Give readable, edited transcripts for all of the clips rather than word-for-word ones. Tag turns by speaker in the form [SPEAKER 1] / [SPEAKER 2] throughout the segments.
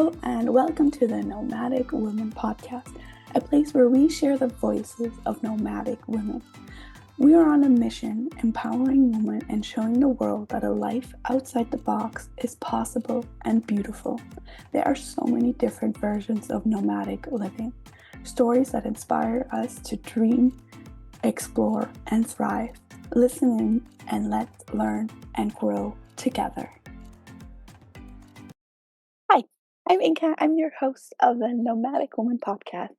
[SPEAKER 1] and welcome to the Nomadic Women Podcast, a place where we share the voices of nomadic women. We are on a mission, empowering women and showing the world that a life outside the box is possible and beautiful. There are so many different versions of nomadic living, stories that inspire us to dream, explore, and thrive. Listen in and let's learn and grow together. Hi, I'm Inka. I'm your host of the Nomadic Women Podcast,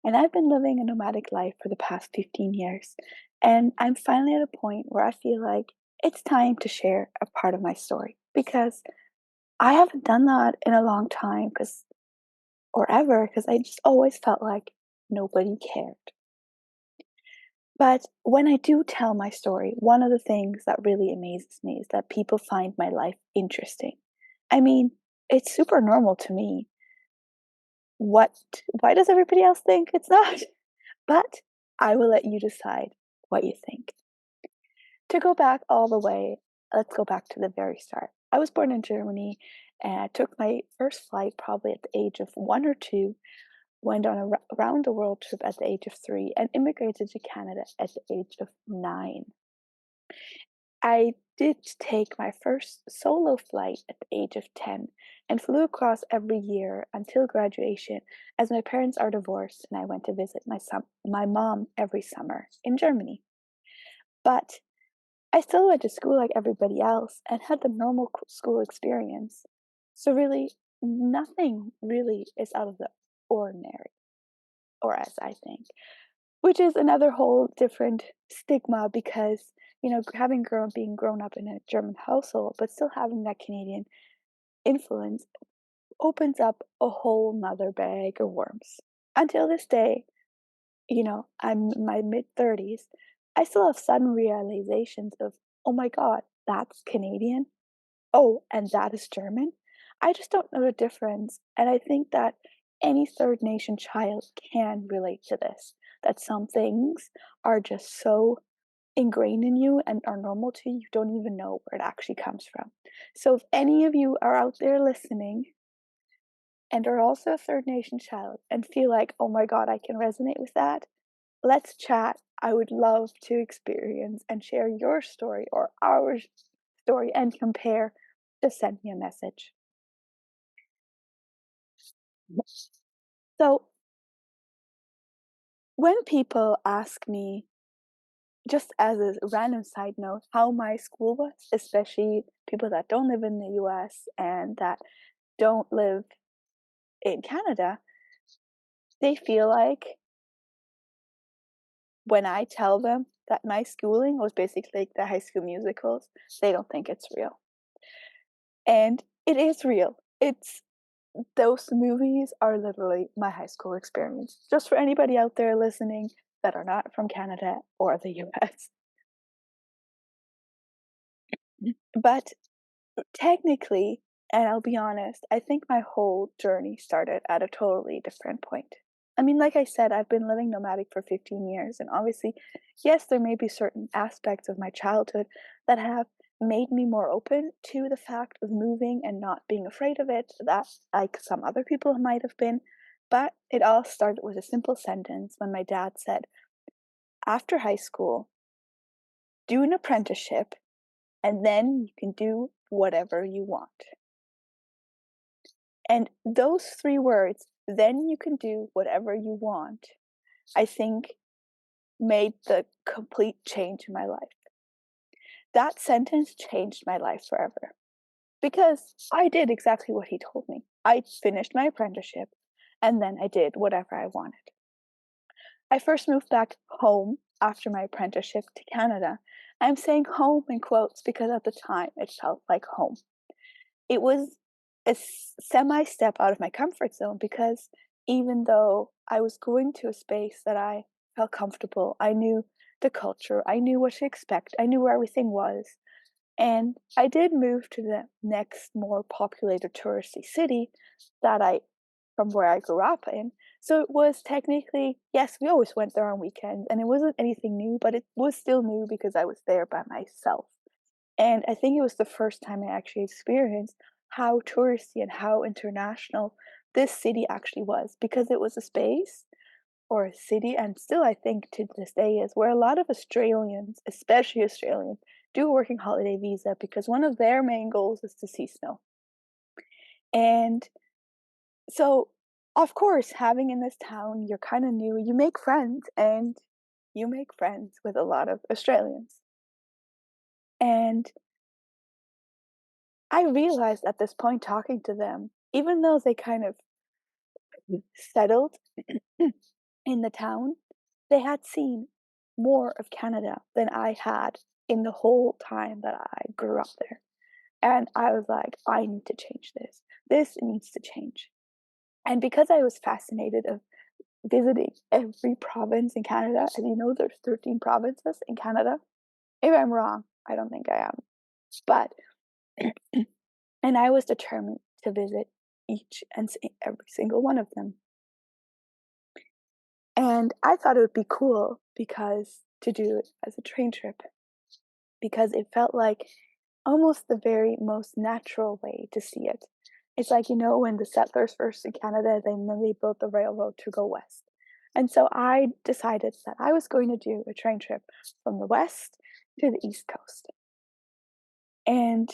[SPEAKER 1] and I've been living a nomadic life for the past 15 years. And I'm finally at a point where I feel like it's time to share a part of my story because I haven't done that in a long time because I just always felt like nobody cared. But when I do tell my story, one of the things that really amazes me is that people find my life interesting. I mean, it's super normal to me. Why does everybody else think it's not? But I will let you decide what you think. To go back all the way, let's go back to the very start. I was born in Germany and I took my first flight probably at the age of 1 or 2, went on a round the world trip at the age of 3, and immigrated to Canada at the age of 9. I did take my first solo flight at the age of 10 and flew across every year until graduation, as my parents are divorced and I went to visit my mom every summer in Germany. But I still went to school like everybody else and had the normal school experience. So really, nothing really is out of the ordinary, or as I think, which is another whole different stigma because, being grown up in a German household, but still having that Canadian influence opens up a whole nother bag of worms. Until this day, I'm in my mid-30s, I still have sudden realizations of, oh my God, that's Canadian. Oh, and that is German. I just don't know the difference. And I think that any third nation child can relate to this, that some things are just so ingrained in you and are normal to you, you don't even know where it actually comes from. So if any of you are out there listening and are also a third nation child and feel like, oh my God, I can resonate with that, let's chat. I would love to experience and share your story or our story and compare. Just send me a message. So, when people ask me, just as a random side note, how my school was, especially people that don't live in the US and that don't live in Canada, they feel like when I tell them that my schooling was basically like the High School Musicals, they don't think it's real. And it is real. Those movies are literally my high school experience. Just for anybody out there listening that are not from Canada or the US. But technically, and I'll be honest, I think my whole journey started at a totally different point. I mean, like I said, I've been living nomadic for 15 years, and obviously, yes, there may be certain aspects of my childhood that have made me more open to the fact of moving and not being afraid of it, that like some other people might have been. But it all started with a simple sentence when my dad said, after high school, do an apprenticeship, and then you can do whatever you want. And those 3 words, then you can do whatever you want, I think made the complete change in my life. That sentence changed my life forever because I did exactly what he told me. I finished my apprenticeship and then I did whatever I wanted. I first moved back home after my apprenticeship to Canada. I'm saying home in quotes because at the time it felt like home. It was a semi-step out of my comfort zone because even though I was going to a space that I felt comfortable, I knew the culture, I knew what to expect, I knew where everything was. And I did move to the next more populated touristy city from where I grew up in. So it was technically, yes, we always went there on weekends and it wasn't anything new, but it was still new because I was there by myself. And I think it was the first time I actually experienced how touristy and how international this city actually was, because it was a space or a city, and still I think to this day is, where a lot of Australians, especially Australians, do a working holiday visa because one of their main goals is to see snow. And so, of course, having in this town, you're kind of new, you make friends, and you make friends with a lot of Australians. And I realized at this point, talking to them, even though they kind of settled in the town, they had seen more of Canada than I had in the whole time that I grew up there. And I was like, I need to change this. This needs to change. And because I was fascinated of visiting every province in Canada, as you know, there's 13 provinces in Canada. Maybe I'm wrong. I don't think I am. But, and I was determined to visit each and every single one of them. And I thought it would be cool because to do it as a train trip, because it felt like almost the very most natural way to see it. It's like, you know, when the settlers first in Canada, then they built the railroad to go west. And so I decided that I was going to do a train trip from the west to the east coast. And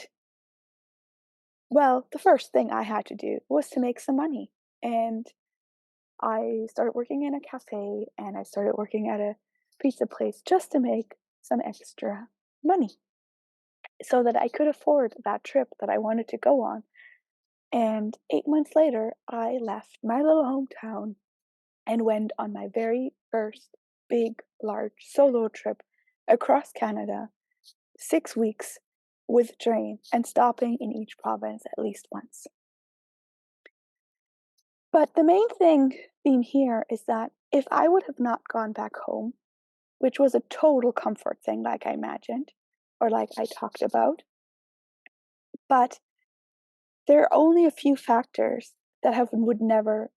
[SPEAKER 1] well, the first thing I had to do was to make some money. And I started working in a cafe and I started working at a pizza place just to make some extra money so that I could afford that trip that I wanted to go on. And 8 months later, I left my little hometown and went on my very first big, large solo trip across Canada, 6 weeks with train and stopping in each province at least once. But the main theme here is that if I would have not gone back home, which was a total comfort thing, like I imagined, or like I talked about, but there are only a few factors that would never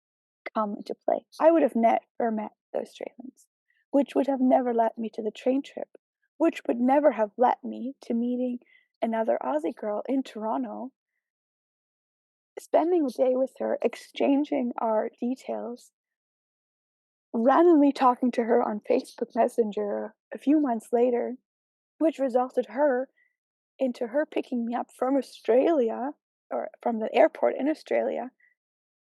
[SPEAKER 1] come into play. I would have never met the Australians, which would have never led me to the train trip, which would never have led me to meeting another Aussie girl in Toronto, spending a day with her, exchanging our details, randomly talking to her on Facebook Messenger a few months later, which resulted into her picking me up from Australia or from the airport in Australia,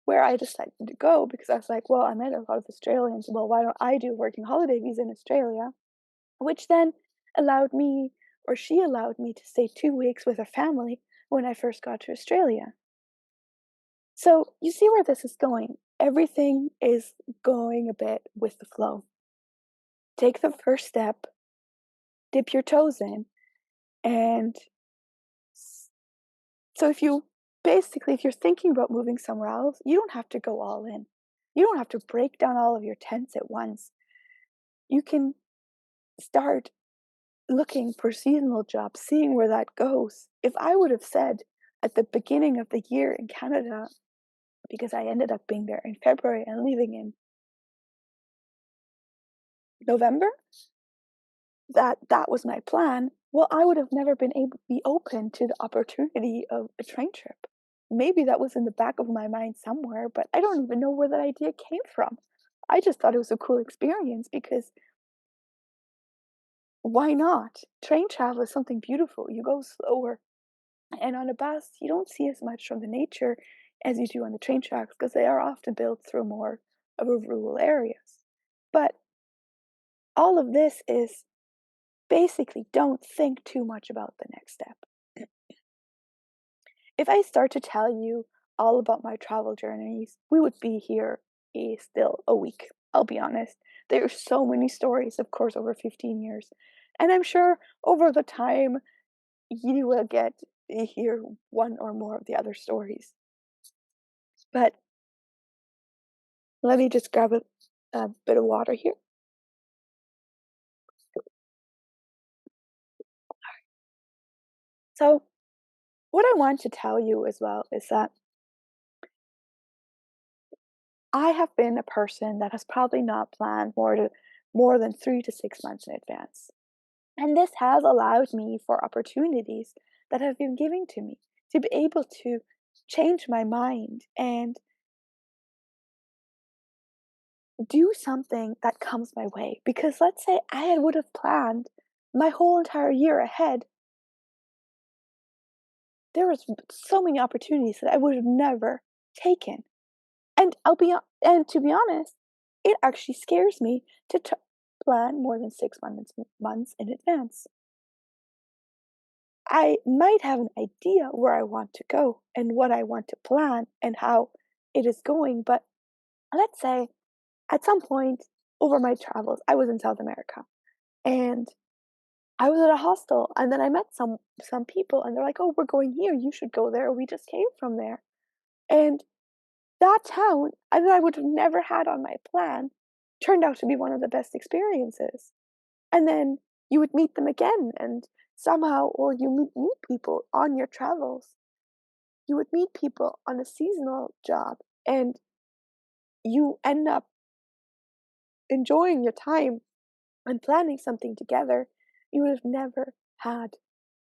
[SPEAKER 1] where I decided to go because I was like, well, I met a lot of Australians. Well, why don't I do a working holiday visa in Australia? Which then allowed me, or she allowed me, to stay 2 weeks with her family when I first got to Australia. So you see where this is going. Everything is going a bit with the flow. Take the first step, dip your toes in, and so if you're thinking about moving somewhere else, you don't have to go all in. You don't have to break down all of your tents at once. You can start looking for seasonal jobs, seeing where that goes. If I would have said at the beginning of the year in Canada, because I ended up being there in February and leaving in November, that was my plan, well, I would have never been able to be open to the opportunity of a train trip. Maybe that was in the back of my mind somewhere, but I don't even know where that idea came from. I just thought it was a cool experience because why not? Train travel is something beautiful. You go slower. And on a bus, you don't see as much from the nature as you do on the train tracks because they are often built through more of a rural areas. But all of this is basically, don't think too much about the next step. If I start to tell you all about my travel journeys, we would be here still a week. I'll be honest. There are so many stories, of course, over 15 years. And I'm sure over the time you will get to hear one or more of the other stories. But let me just grab a bit of water here. So, what I want to tell you as well is that I have been a person that has probably not planned more than 3 to 6 months in advance. And this has allowed me for opportunities that have been given to me to be able to change my mind and do something that comes my way. Because let's say I would have planned my whole entire year ahead, there was so many opportunities that I would have never taken. And and to be honest, it actually scares me to plan more than 6 months in advance. I might have an idea where I want to go and what I want to plan and how it is going, but let's say at some point over my travels, I was in South America and I was at a hostel and then I met some people and they're like, "Oh, we're going here. You should go there. We just came from there." And that town that I would have never had on my plan turned out to be one of the best experiences. And then you would meet them again and somehow or you meet people on your travels. You would meet people on a seasonal job and you end up enjoying your time and planning something together. You would have never had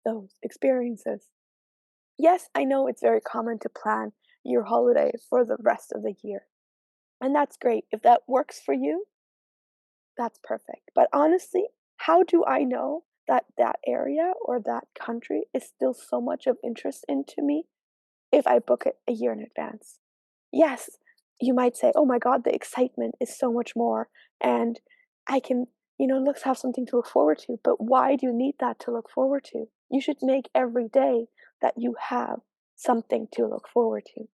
[SPEAKER 1] those experiences. Yes, I know it's very common to plan your holiday for the rest of the year. And that's great. If that works for you, that's perfect. But honestly, how do I know that that area or that country is still so much of interest into me if I book it a year in advance? Yes, you might say, "Oh my God, the excitement is so much more, and I can, let's have something to look forward to." But why do you need that to look forward to? You should make every day that you have something to look forward to.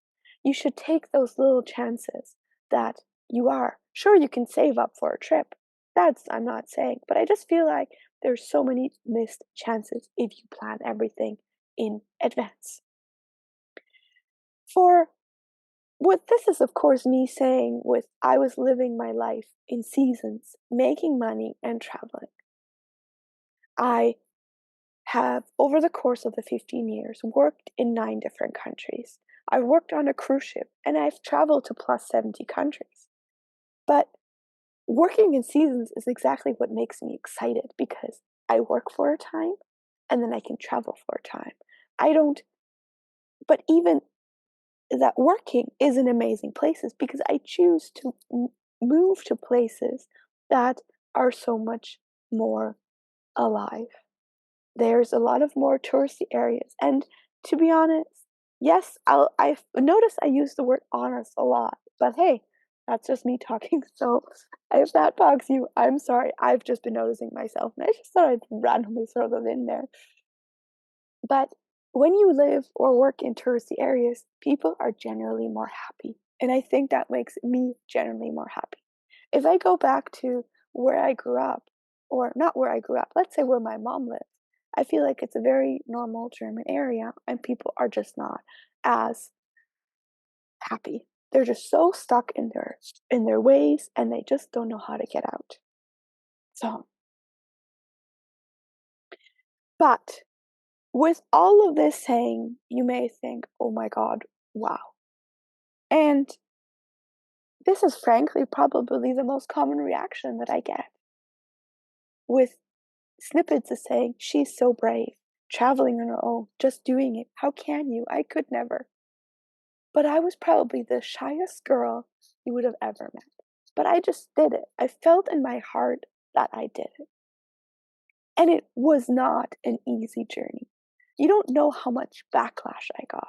[SPEAKER 1] You should take those little chances that you are. Sure, you can save up for a trip. That's, I'm not saying, but I just feel like there's so many missed chances if you plan everything in advance. For what this is, of course, me saying with I was living my life in seasons, making money and traveling. I have, over the course of the 15 years, worked in 9 different countries. I've worked on a cruise ship and I've traveled to plus 70 countries. But working in seasons is exactly what makes me excited because I work for a time and then I can travel for a time. I don't, but even that working is in amazing places because I choose to move to places that are so much more alive. There's a lot of more touristy areas, and to be honest, yes, I've noticed I use the word honest a lot, but hey, that's just me talking. So if that bugs you, I'm sorry. I've just been noticing myself, and I just thought I'd randomly throw that in there. But when you live or work in touristy areas, people are generally more happy. And I think that makes me generally more happy. If I go back to where I grew up, or not where I grew up, let's say where my mom lives, I feel like it's a very normal German area and people are just not as happy. They're just so stuck in their ways and they just don't know how to get out. So, but with all of this saying, you may think, oh my God, wow. And this is frankly probably the most common reaction that I get with snippets of saying, she's so brave, traveling on her own, just doing it. How can you? I could never. But I was probably the shyest girl you would have ever met. But I just did it. I felt in my heart that I did it. And it was not an easy journey. You don't know how much backlash I got.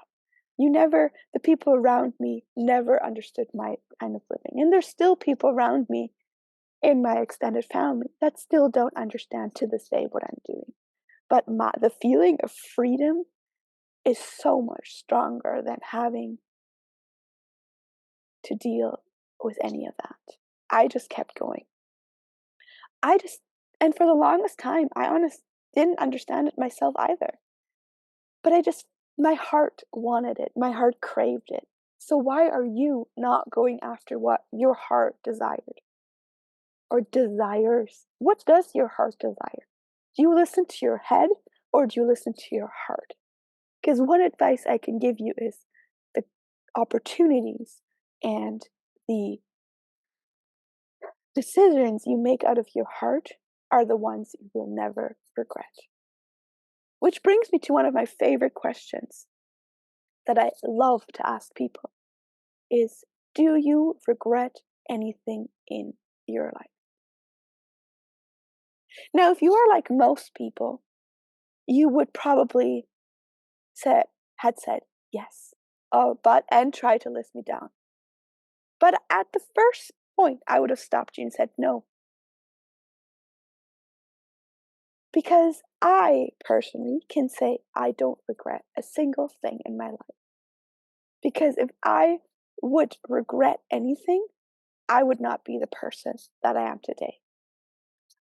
[SPEAKER 1] The people around me never understood my kind of living. And there's still people around me in my extended family that still don't understand to this day what I'm doing. But the feeling of freedom is so much stronger than having to deal with any of that. I just kept going. I just, and for the longest time, I honestly didn't understand it myself either. But my heart wanted it. My heart craved it. So why are you not going after what your heart desired or desires? What does your heart desire? Do you listen to your head or do you listen to your heart? Because one advice I can give you is the opportunities and the decisions you make out of your heart are the ones you will never regret. Which brings me to one of my favorite questions that I love to ask people is, do you regret anything in your life? Now, if you are like most people, you would probably say, had said yes, and try to list me down. But at the first point, I would have stopped you and said no. Because I personally can say I don't regret a single thing in my life. Because if I would regret anything, I would not be the person that I am today.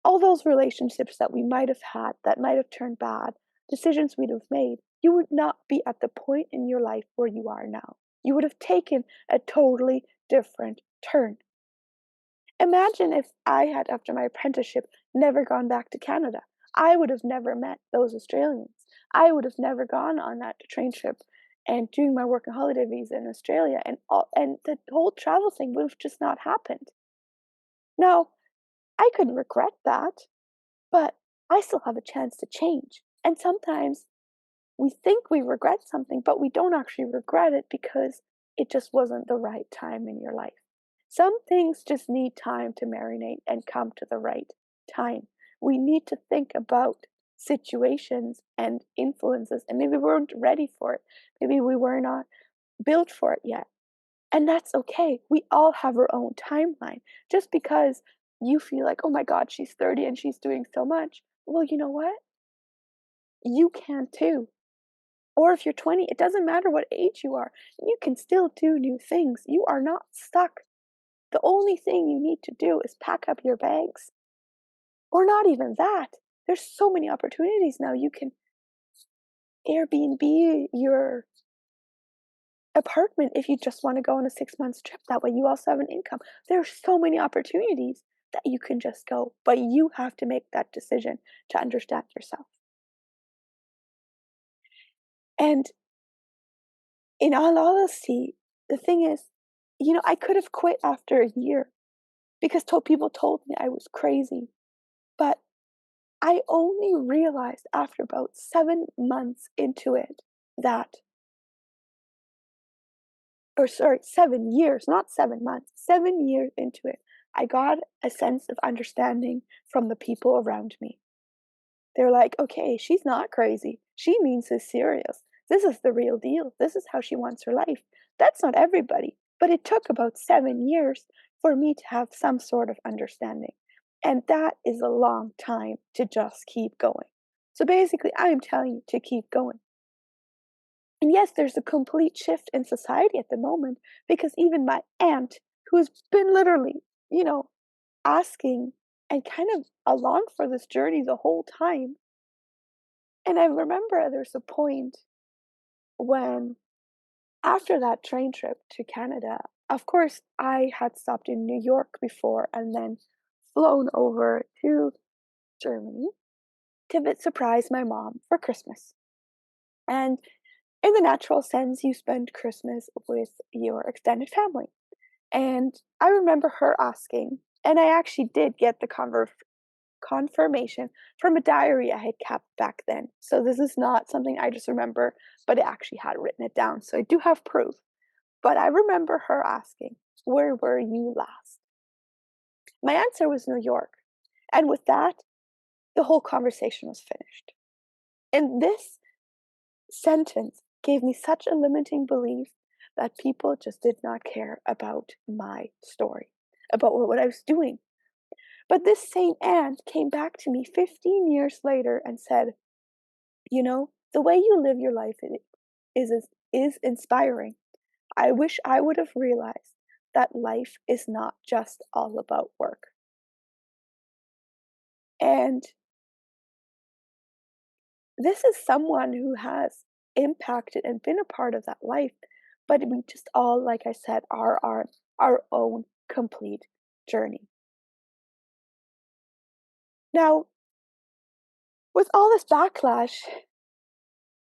[SPEAKER 1] All those relationships that we might have had that might have turned bad, decisions we'd have made, you would not be at the point in your life where you are now. You would have taken a totally different turn. Imagine if I had, after my apprenticeship, never gone back to Canada. I would have never met those Australians. I would have never gone on that train trip and doing my work and holiday visa in Australia, and the whole travel thing would have just not happened. Now, I could regret that, but I still have a chance to change. And sometimes we think we regret something, but we don't actually regret it because it just wasn't the right time in your life. Some things just need time to marinate and come to the right time. We need to think about situations and influences, and maybe we weren't ready for it. Maybe we were not built for it yet. And that's okay. We all have our own timeline. Just because you feel like, oh my God, she's 30 and she's doing so much. Well, you know what? You can too. Or if you're 20, it doesn't matter what age you are. You can still do new things. You are not stuck. The only thing you need to do is pack up your bags. Or not even that. There's so many opportunities now. You can Airbnb your apartment if you just want to go on a 6 month trip. That way you also have an income. There's so many opportunities that you can just go, but you have to make that decision to understand yourself. And in all honesty, the thing is, I could have quit after a year because people told me I was crazy. But I only realized after about 7 months into it that, or sorry, 7 years, not 7 months, 7 years into it, I got a sense of understanding from the people around me. They're like, okay, she's not crazy. She means this serious. This is the real deal. This is how she wants her life. That's not everybody. But it took about 7 years for me to have some sort of understanding. And that is a long time to just keep going. So basically, I'm telling you to keep going. And yes, there's a complete shift in society at the moment because even my aunt, who's been literally, you know, asking and kind of along for this journey the whole time. And I remember there's a point when, after that train trip to Canada, of course, I had stopped in New York before and then flown over to Germany to surprise my mom for Christmas. And in the natural sense, you spend Christmas with your extended family. And I remember her asking, and I actually did get the confirmation from a diary I had kept back then. So this is not something I just remember, but I actually had written it down. So I do have proof. But I remember her asking, where were you last? My answer was New York. And with that, the whole conversation was finished. And this sentence gave me such a limiting belief that people just did not care about my story, about what I was doing. But this same aunt came back to me 15 years later and said, the way you live your life is inspiring. I wish I would have realized that life is not just all about work. And this is someone who has impacted and been a part of that life, but we just all, like I said, are our own complete journey. Now, with all this backlash,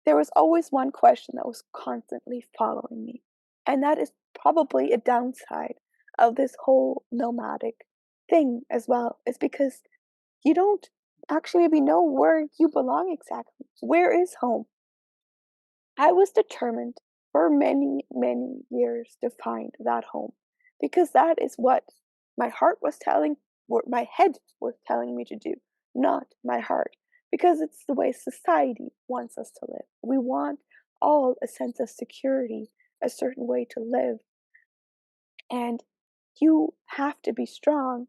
[SPEAKER 1] there was always one question that was constantly following me. And that is probably a downside of this whole nomadic thing as well, is because you don't actually maybe know where you belong exactly. Where is home? I was determined for many, many years to find that home because that is what my heart was telling, what my head was telling me to do, not my heart, because it's the way society wants us to live. We want all a sense of security, a certain way to live, and you have to be strong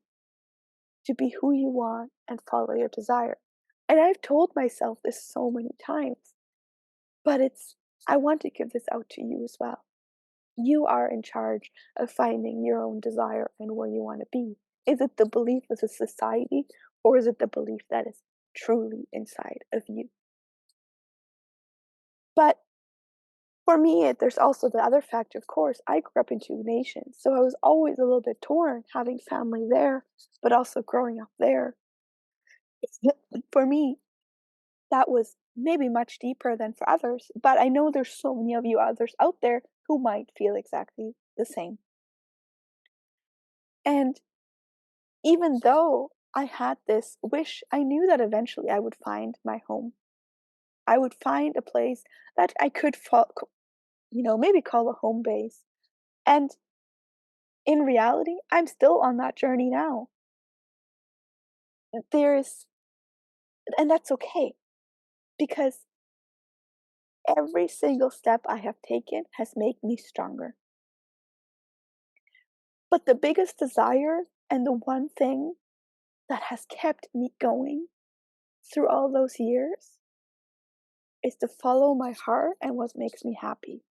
[SPEAKER 1] to be who you want and follow your desire. And I've told myself this so many times, but I want to give this out to you as well. You are in charge of finding your own desire and where you want to be. Is it the belief of the society or is it the belief that is truly inside of you? But for me, there's also the other factor, of course. I grew up in two nations, so I was always a little bit torn having family there, but also growing up there. For me, that was maybe much deeper than for others, but I know there's so many of you others out there who might feel exactly the same. And even though I had this wish, I knew that eventually I would find my home. I would find a place that I could, maybe call a home base. And in reality, I'm still on that journey now. There's, and that's okay because every single step I have taken has made me stronger. But the biggest desire and the one thing that has kept me going through all those years is to follow my heart and what makes me happy.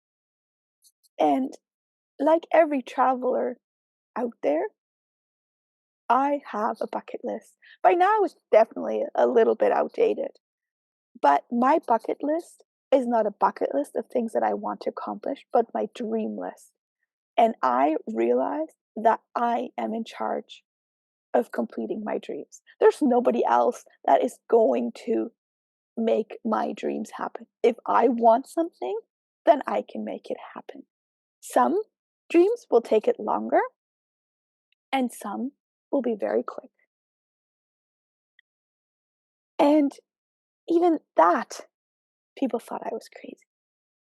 [SPEAKER 1] And like every traveler out there, I have a bucket list. By now, it's definitely a little bit outdated, but my bucket list is not a bucket list of things that I want to accomplish, but my dream list. And I realized that I am in charge of completing my dreams. There's nobody else that is going to make my dreams happen. If I want something, then I can make it happen. Some dreams will take it longer, and some will be very quick. And even that, people thought I was crazy.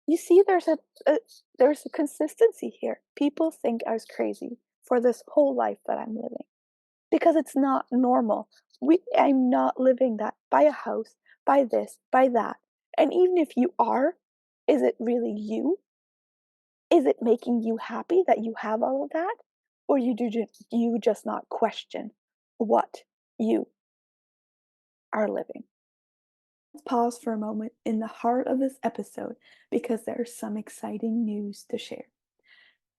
[SPEAKER 1] You see, there's a consistency here. People think I was crazy for this whole life that I'm living because it's not normal. I'm not living that. Buy a house, buy this, buy that. And even if you are, is it really you? Is it making you happy that you have all of that? Or you just not question what you are living? Let's pause for a moment in the heart of this episode because there's some exciting news to share.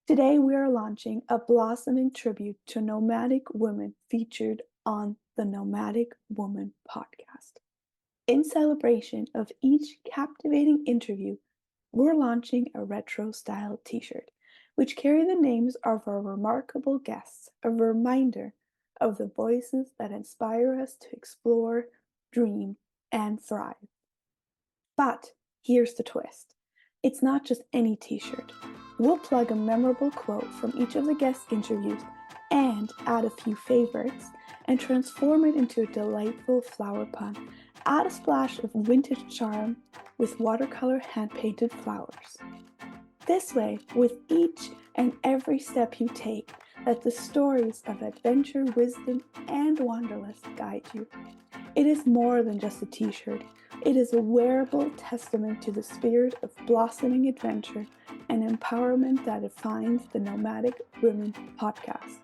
[SPEAKER 1] Today we are launching a blossoming tribute to nomadic women featured on the Nomadic Woman Podcast. In celebration of each captivating interview, we're launching a retro-style t-shirt, which carry the names of our remarkable guests, a reminder of the voices that inspire us to explore, dream, and thrive. But here's the twist. It's not just any t-shirt. We'll plug a memorable quote from each of the guest interviews and add a few favorites and transform it into a delightful flower pun. Add a splash of vintage charm with watercolor hand-painted flowers. This way, with each and every step you take, let the stories of adventure, wisdom, and wanderlust guide you. It is more than just a t-shirt. It is a wearable testament to the spirit of blossoming adventure and empowerment that defines the Nomadic Women Podcast.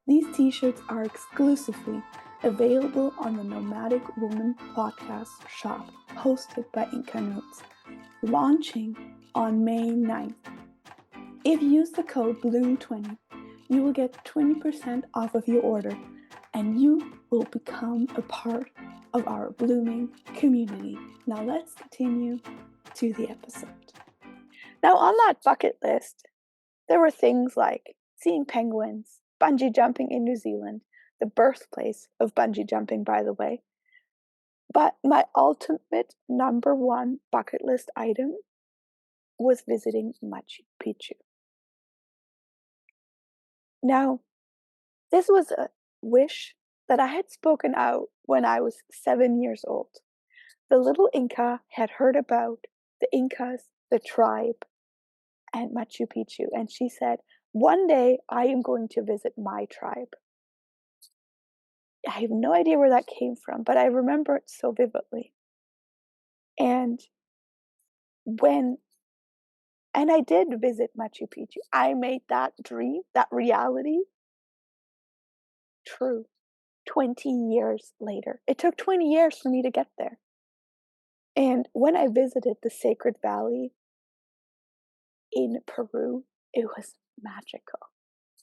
[SPEAKER 1] These t-shirts are exclusively available on the Nomadic Women Podcast shop, hosted by inkanotes, launching on May 9th. If you use the code BLOOM20, you will get 20% off of your order, and you will become a part of our blooming community. Now let's continue to the episode. Now on that bucket list, there were things like seeing penguins, bungee jumping in New Zealand, the birthplace of bungee jumping, by the way. But my ultimate number one bucket list item was visiting Machu Picchu. Now, this was a wish that I had spoken out when I was 7 years old. The little Inka had heard about the Incas, the tribe, and Machu Picchu. And she said, "One day I am going to visit my tribe." I have no idea where that came from, but I remember it so vividly. And when and I did visit Machu Picchu. I made that dream, that reality true 20 years later. It took 20 years for me to get there. And when I visited the Sacred Valley in Peru, it was magical.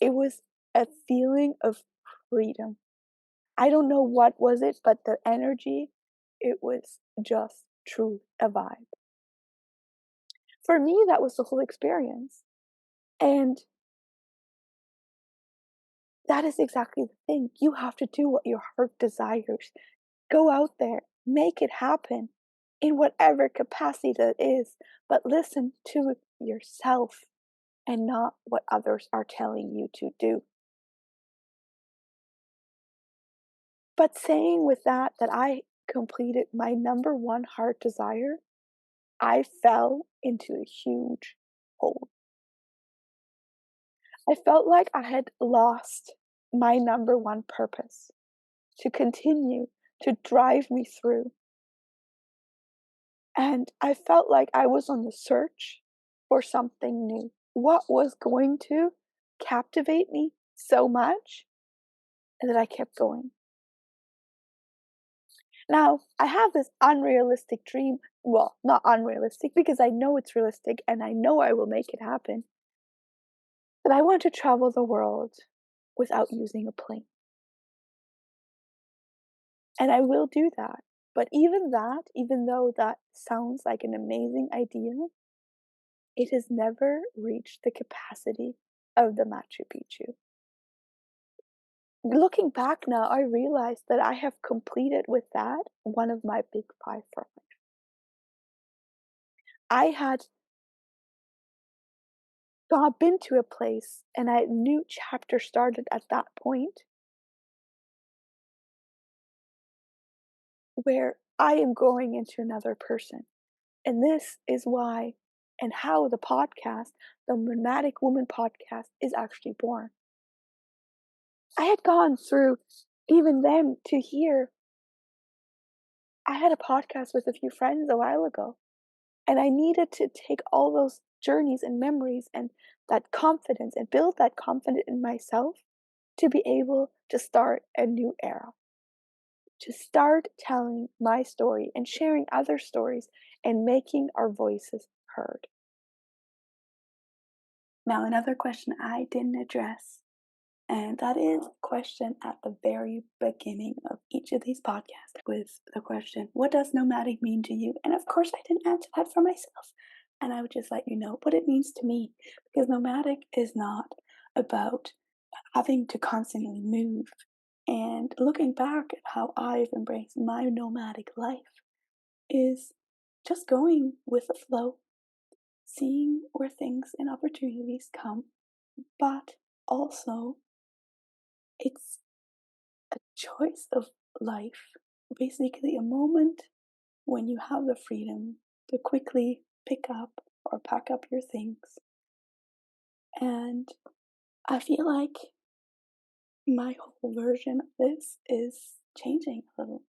[SPEAKER 1] It was a feeling of freedom. I don't know what was it, but the energy, it was just truly a vibe. For me, that was the whole experience. And that is exactly the thing. You have to do what your heart desires. Go out there, make it happen in whatever capacity that is, but listen to yourself and not what others are telling you to do. But saying with that, that I completed my number one heart desire, I fell into a huge hole. I felt like I had lost my number one purpose to continue to drive me through. And I felt like I was on the search for something new. What was going to captivate me so much that I kept going? Now, I have this unrealistic dream. Well, not unrealistic because I know it's realistic and I know I will make it happen. But I want to travel the world without using a plane. And I will do that. But even that, even though that sounds like an amazing idea, it has never reached the capacity of the Machu Picchu. Looking back now, I realize that I have completed with that one of my big five for life. I had been to a place and a new chapter started at that point where I am growing into another person. And this is why and how the Nomadic Woman Podcast, is actually born. I had gone through even then to hear, I had a podcast with a few friends a while ago, and I needed to take all those journeys and memories and that confidence and build that confidence in myself to be able to start a new era, to start telling my story and sharing other stories and making our voices heard. Now, another question I didn't address, and that is a question at the very beginning of each of these podcasts, with the question, what does nomadic mean to you? And of course, I didn't answer that for myself. And I would just let you know what it means to me, because nomadic is not about having to constantly move. And looking back at how I've embraced my nomadic life is just going with the flow, seeing where things and opportunities come, but also it's a choice of life. Basically, a moment when you have the freedom to quickly pick up or pack up your things. And I feel like my whole version of this is changing a little.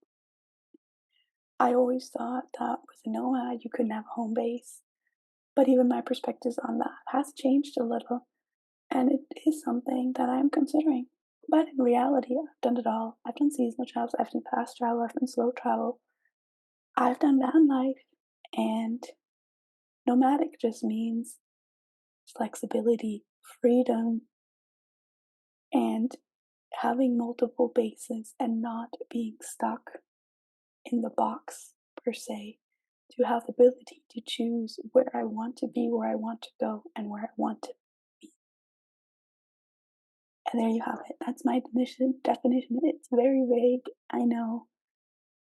[SPEAKER 1] I always thought that with a nomad you couldn't have a home base, but even my perspectives on that has changed a little, and it is something that I'm considering. But in reality, I've done it all. I've done seasonal travels, I've done fast travel, I've done slow travel, I've done van life, and nomadic just means flexibility, freedom, and having multiple bases and not being stuck in the box per se, to have the ability to choose where I want to be, where I want to go, and where I want to be. And there you have it. That's my definition. It's very vague, I know,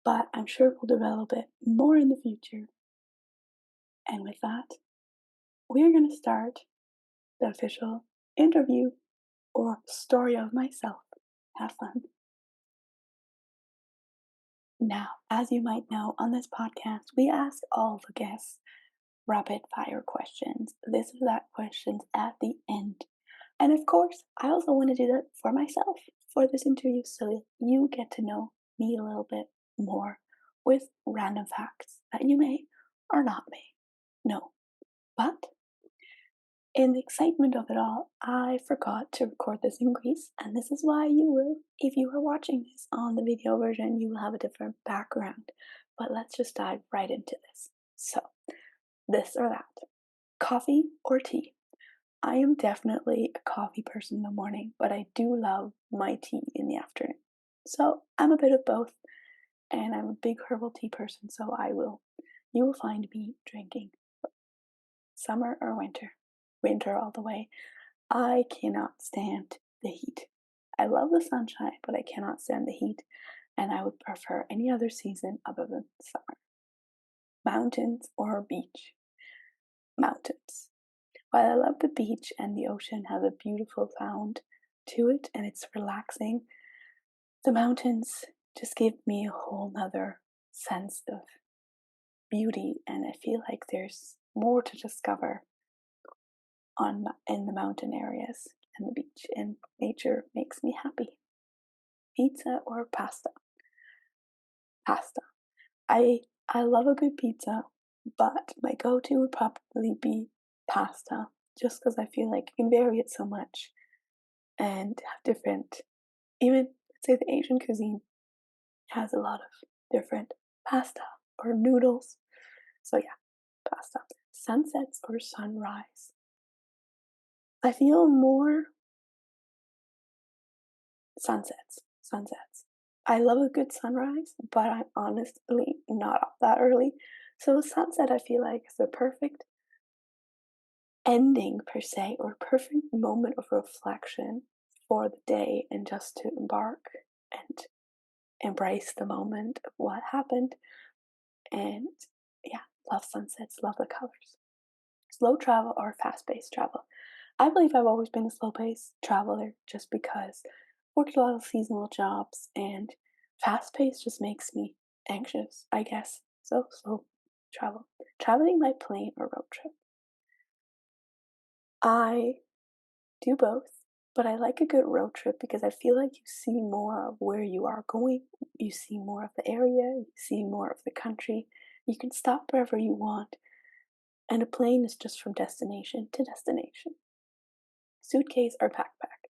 [SPEAKER 1] but I'm sure we'll develop it more in the future. And with that, we are going to start the official interview or story of myself. Have fun. Now, as you might know, on this podcast, we ask all the guests rapid fire questions, this or that questions at the end. And of course, I also want to do that for myself for this interview so that you get to know me a little bit more with random facts that you may or not may know. But in the excitement of it all, I forgot to record this in Greece, and this is why you will, if you are watching this on the video version, you will have a different background. But let's just dive right into this. So, this or that, coffee or tea? I am definitely a coffee person in the morning, but I do love my tea in the afternoon. So, I'm a bit of both, and I'm a big herbal tea person, so you will find me drinking summer or winter. Winter all the way. I cannot stand the heat. I love the sunshine, but I cannot stand the heat, and I would prefer any other season other than summer. Mountains or beach? Mountains. While I love the beach and the ocean has a beautiful sound to it and it's relaxing, the mountains just give me a whole nother sense of beauty, and I feel like there's more to discover in the mountain areas and the beach, and nature makes me happy. Pizza or pasta? Pasta. I love a good pizza, but my go-to would probably be pasta, just because I feel like you can vary it so much and have different, even let's say the Asian cuisine has a lot of different pasta or noodles. So yeah, pasta. Sunsets or sunrise? I feel more sunsets. Sunsets. I love a good sunrise, but I'm honestly not up that early. So sunset I feel like is the perfect ending per se, or perfect moment of reflection for the day and just to embark and embrace the moment of what happened. And yeah, love sunsets, love the colors. Slow travel or fast paced travel? I believe I've always been a slow paced traveler just because I worked a lot of seasonal jobs, and fast paced just makes me anxious, I guess. So slow travel. Traveling by plane or road trip? I do both, but I like a good road trip because I feel like you see more of where you are going, you see more of the area, you see more of the country. You can stop wherever you want, and a plane is just from destination to destination. Suitcase or backpack?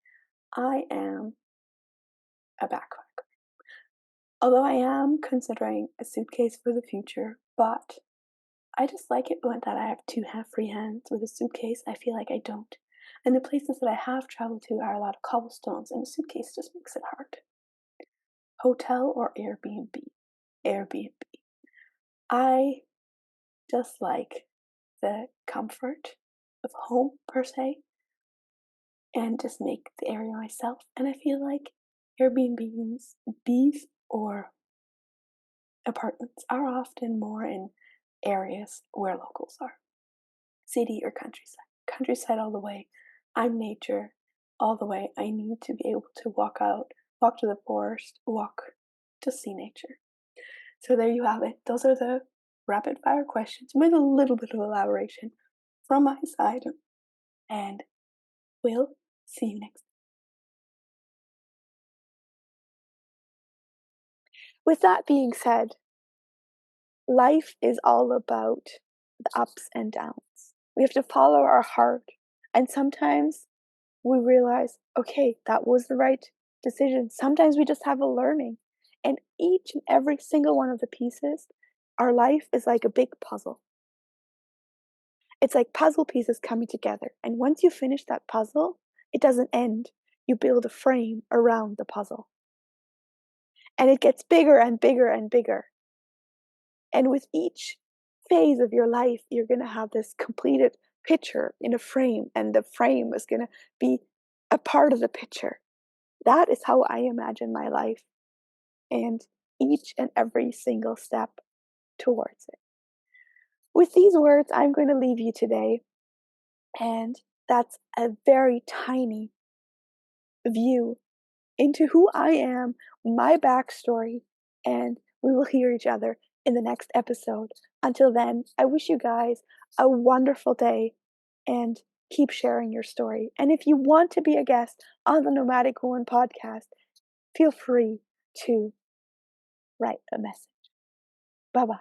[SPEAKER 1] I am a backpacker. Although I am considering a suitcase for the future, but I just like it when that I have two free hands. With a suitcase, I feel like I don't. And the places that I have traveled to are a lot of cobblestones, and a suitcase just makes it hard. Hotel or Airbnb? Airbnb. I just like the comfort of home per se, and just make the area myself. And I feel like Airbnbs, bees, or apartments are often more in areas where locals are. City or countryside? Countryside all the way. I'm nature all the way. I need to be able to walk out, walk to the forest, walk to see nature. So there you have it. Those are the rapid fire questions with a little bit of elaboration from my side. And we'll see you next. With that being said, life is all about the ups and downs. We have to follow our heart. And sometimes we realize, okay, that was the right decision. Sometimes we just have a learning. And each and every single one of the pieces, our life is like a big puzzle. It's like puzzle pieces coming together. And once you finish that puzzle, it doesn't end. You build a frame around the puzzle. And it gets bigger and bigger and bigger. And with each phase of your life, you're going to have this completed picture in a frame, and the frame is going to be a part of the picture. That is how I imagine my life, and each and every single step towards it. With these words, I'm going to leave you today, and that's a very tiny view into who I am, my backstory, and we will hear each other in the next episode. Until then, I wish you guys a wonderful day and keep sharing your story. And if you want to be a guest on the Nomadic Women Podcast, feel free to write a message. Bye bye.